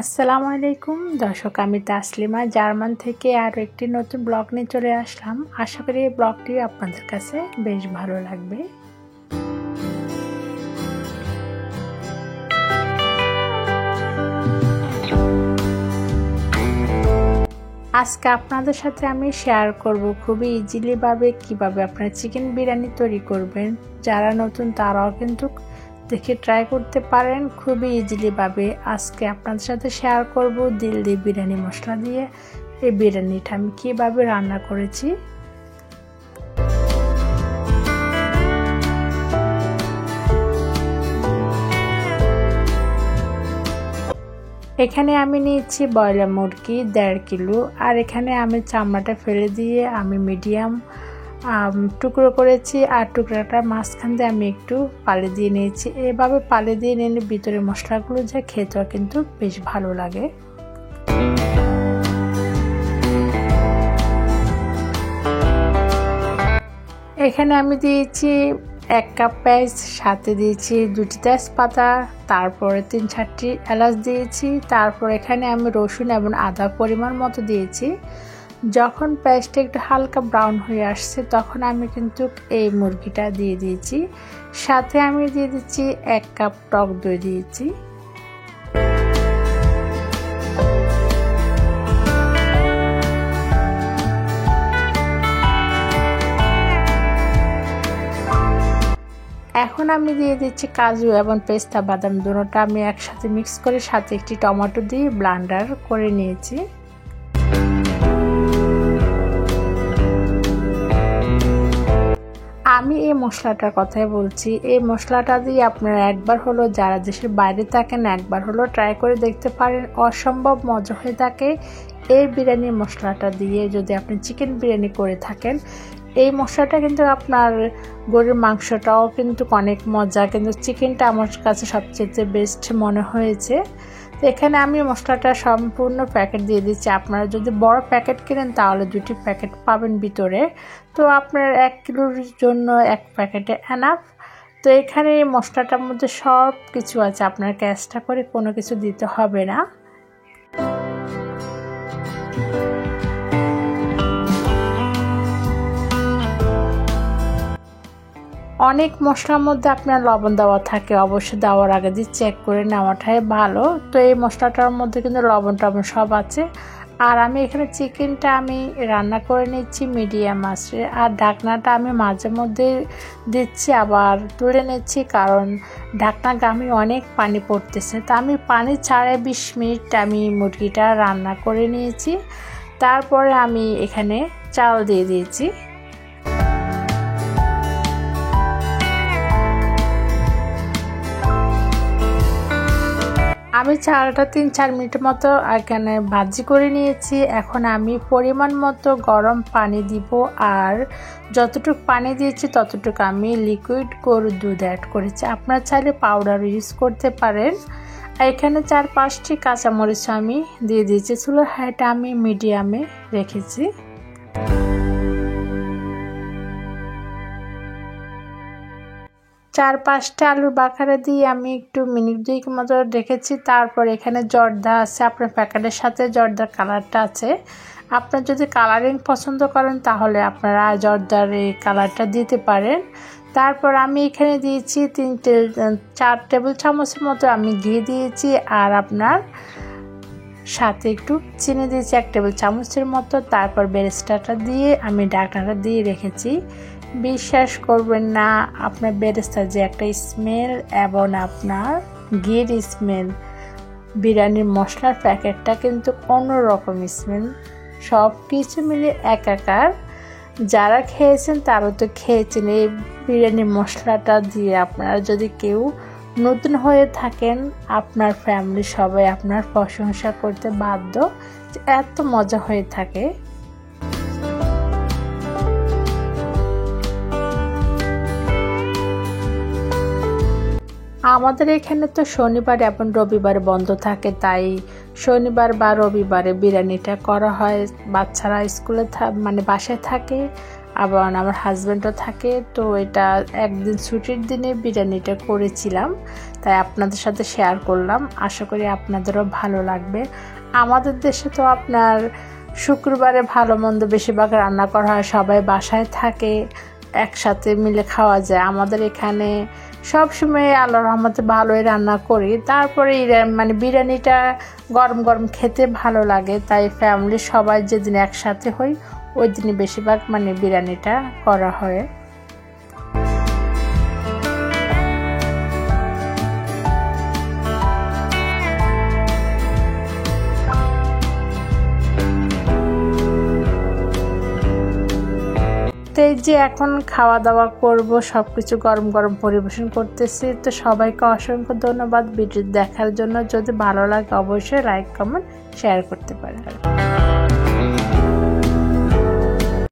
আসসালামু আলাইকুম দর্শক, আমি তাসলিমা জার্মান থেকে আরও একটি নতুন ব্লগ নিয়ে চলে আসলাম। আশা করি এই ব্লগটি আপনাদের কাছে বেশ ভালো লাগবে। আজকে আপনাদের সাথে আমি শেয়ার করব খুবই ইজিলি ভাবে কিভাবে আপনারা চিকেন বিরিয়ানি তৈরি করবেন। যারা নতুন তারাও কিন্তু দেখে ট্রাই করতে পারেন খুবই ইজিলি ভাবে। আজকে আপনাদের সাথে শেয়ার করব দিল দিয়ে বিরিয়ানি মশলা দিয়ে এই বিরিয়ানিটা আমি কিভাবে রান্না করেছি। এখানে আমি নিয়েছি ব্রয়লার মুরগি 1.5 কিলো, আর এখানে আমি চামড়াটা ফেলে দিয়ে আমি মিডিয়াম টুকরো করেছি, আর টুকরাটা মাঝখান দিয়ে আমি একটু পালে দিয়ে নিয়েছি। এভাবে পালে দিয়ে নিলে ভিতরে মশলাগুলো যা খেতেও কিন্তু বেশ ভালো লাগে। এখানে আমি দিয়েছি 1 কাপ পেঁয়াজ, সাথে দিয়েছি 2টি তেজপাতা, তারপরে 3-4টি এলাচ দিয়েছি। তারপর এখানে আমি রসুন এবং আদা পরিমাণ মতো দিয়েছি। যখন পেঁয়াজটা একটু হালকা ব্রাউন হয়ে আসছে তখন আমি কিন্তু এই মুরগিটা দিয়ে দিয়েছি। সাথে আমি দিয়ে দিচ্ছি 1 কাপ টক দই দিয়েছি। এখন আমি দিয়ে দিচ্ছি কাজু এবং পেস্তা বাদাম, দুটোটা আমি একসাথে মিক্স করে সাথে একটি টমেটো দিয়ে ব্লেন্ডার করে নিয়েছি। আমি এই মশলাটার কথাই বলছি। এই মশলাটা দিয়ে আপনারা একবার হলো, যারা দেশের বাইরে থাকেন, একবার হলো ট্রাই করে দেখতে পারেন। অসম্ভব মজা হয়ে থাকে এই বিরিয়ানির মশলাটা দিয়ে। যদি আপনি চিকেন বিরিয়ানি করে থাকেন, এই মশলাটা কিন্তু আপনার গরুর মাংসটাও কিন্তু অনেক মজা, কিন্তু চিকেনটা আমার কাছে সবচেয়ে বেস্ট মনে হয়েছে। তো এখানে আমি মশলাটা সম্পূর্ণ প্যাকেট দিয়ে দিচ্ছি। আপনারা যদি বড় প্যাকেট কিনেন তাহলে 2টি প্যাকেট পাবেন ভিতরে। তো আপনার 1 কিলোর জন্য 1 প্যাকেটে এনাফ। তো এখানে এই মশলাটার মধ্যে সব কিছু আছে, আপনার এক্সট্রা করে কোনো কিছু দিতে হবে না। অনেক মশলার মধ্যে আপনার লবণ দেওয়া থাকে, অবশ্যই দেওয়ার আগে দিয়ে চেক করে নেওয়াটাই ভালো। তো এই মশলাটার মধ্যে কিন্তু লবণ টবণ সব আছে। আর আমি এখানে চিকেনটা আমি রান্না করে নিচ্ছি মিডিয়াম আঁচে, আর ঢাকনাটা আমি মাঝে মধ্যে দিচ্ছি আবার তুলে নিচ্ছি, কারণ ঢাকনা গামে অনেক পানি পড়তেছে। তা আমি পানি ছাড়াই 20 মিনিট আমি মুরগিটা রান্না করে নিয়েছি। তারপরে আমি এখানে চাল দিয়ে দিয়েছি। আমি চালটা 3-4 মিনিটের মতো এখানে ভাজি করে নিয়েছি। এখন আমি পরিমাণ মতো গরম পানি দিব, আর যতটুকু পানি দিয়েছি ততটুকু আমি লিকুইড গরুর দুধ অ্যাড করেছি। আপনারা চাইলে পাউডার ইউজ করতে পারেন। এখানে 4-5টি কাঁচামরিচ আমি দিয়ে দিয়েছি। চুলার হাইটা আমি মিডিয়ামে রেখেছি। চার 5টা আলুর বাখারা দিয়ে আমি একটু মিনিট 2 মতো রেখেছি। তারপর এখানে জর্দা আছে, আপনার প্যাকেটের সাথে জর্দার কালারটা আছে। আপনার যদি কালারিং পছন্দ করেন তাহলে আপনারা জর্দার এই কালারটা দিতে পারেন। তারপর আমি এখানে দিয়েছি 4 টেবিল চামচের মতো আমি ঘি দিয়েছি, আর আপনার সাথে একটু চিনি দিয়েছি 1 টেবিল চামচের মতো। তারপর বেরেস্তাটা দিয়ে আমি ঢাকনাটা দিয়ে রেখেছি। বিশ্বাস করবেন না, আপনার বেরেস্তার যে একটা স্মেল এবং আপনার ঘির স্মেল, বিরিয়ানির মশলার প্যাকেটটা কিন্তু অন্যরকম স্মেল, সব কিছু মিলে একাকার। যারা খেয়েছেন তারা তো খেয়েছেন। এই বিরিয়ানির মশলাটা দিয়ে আপনারা যদি কেউ নতুন হয়ে থাকেন, আপনার ফ্যামিলি সবাই আপনার প্রশংসা করতে বাধ্য, এত মজা হয়ে থাকে। আমাদের এখানে তো শনিবার এবং রবিবারে বন্ধ থাকে, তাই শনিবার বা রবিবারে বিরিয়ানিটা করা হয়। বাচ্চারা স্কুলে বাসায় থাকে, আবার আমার হাজব্যান্ডও থাকে, তো এটা একদিন ছুটির দিনে বিরিয়ানিটা করেছিলাম, তাই আপনাদের সাথে শেয়ার করলাম। আশা করি আপনাদেরও ভালো লাগবে। আমাদের দেশে তো আপনার শুক্রবারে ভালো মন্দ বেশিরভাগ রান্না করা হয়, সবাই বাসায় থাকে, একসাথে মিলে খাওয়া যায়। আমাদের এখানে সবসময় আল্লাহর রহমতে ভালোই রান্না করি, তারপরে মানে বিরিয়ানিটা গরম গরম খেতে ভালো লাগে, তাই ফ্যামিলির সবাই যেদিন একসাথে হই ওই দিনই বেশিরভাগ মানে বিরিয়ানিটা করা হয়। তো এই যে এখন খাওয়া দাওয়া করব, সব কিছু গরম গরম পরিবেশন করতেছি। তো সবাইকে অসংখ্য ধন্যবাদ ভিডিও দেখার জন্য। যদি ভালো লাগে অবশ্যই লাইক কমেন্ট শেয়ার করতে পারেন।